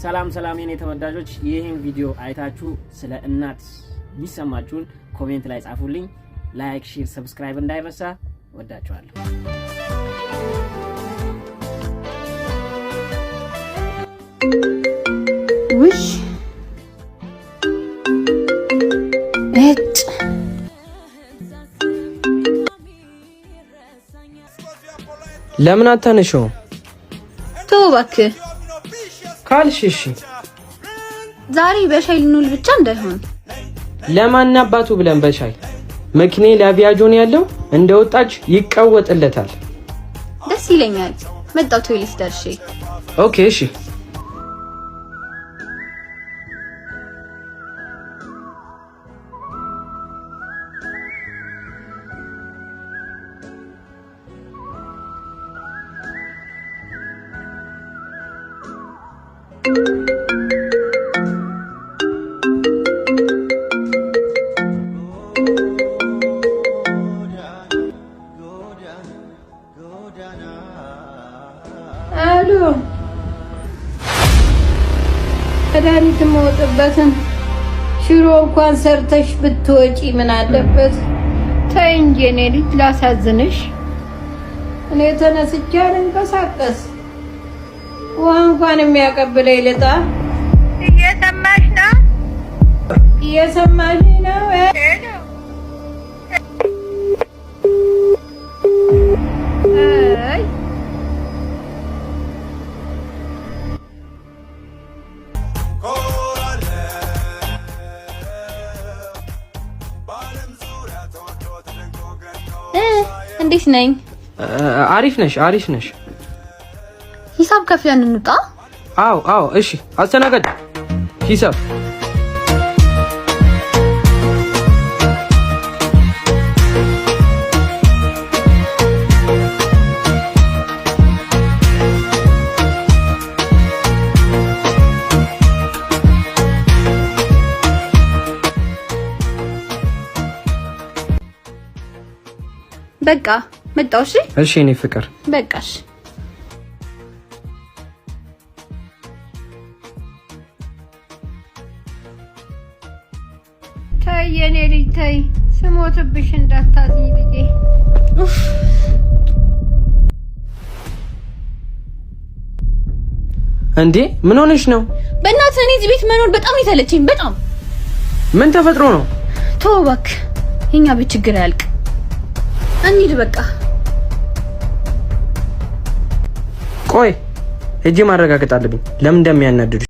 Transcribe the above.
ሰላም የኔ ተወዳጆች ይሄን ቪዲዮ አይታችሁ ስለ እናት የሚሰማችሁን ኮሜንት ላይ ጻፉልኝ። ላይክ፣ ሼር፣ ሰብስክራይብ እንዳይረሳ። ወዳችኋለሁ። ውሽ ለምን አታነሽው? ተው እባክህ ካልሽ እሺ። ዛሬ በሻይ ልንውል ብቻ እንዳይሆን። ለማን አባቱ ብለን በሻይ መኪኔ ለአቪያጆን ያለው እንደወጣች ይቀወጥለታል። ደስ ይለኛል። መጣው ቶይሌት ደርሼ። ኦኬ እሺ። አሎ ከዳሪት የምወጥበትን ሽሮ እንኳን ሰርተሽ ብትወጪ ምን አለበት? ተይ እንጂ የኔ ልጅ ላሳዝንሽ። እኔ ተነስቼ አልንቀሳቀስ። ውሃ እንኳን የሚያቀብለኝ ልጣ። እየሰማሽ ነው? እየሰማሽ ነው? እንዴት ነኝ? አሪፍ ነሽ። ሂሳብ ከፍለን እንውጣ። አዎ እሺ። አስተናገድ ሂሳብ በቃ መጣው። እሺ እኔ ፍቅር በቃሽ። ተይ የኔ ልጅ ተይ፣ ስሞትብሽ እንዳታዝኝ ልጄ። እንዴ ምን ሆነሽ ነው? በእናትህ እኔ እዚህ ቤት መኖር በጣም የተለቸኝ። በጣም ምን ተፈጥሮ ነው? ተው እባክህ፣ የኛ ቤት ችግር ያልቅ። እንሂድ በቃ። ቆይ ሂጂ ማረጋገጥ አለብኝ ለምን እንደሚያናድዱ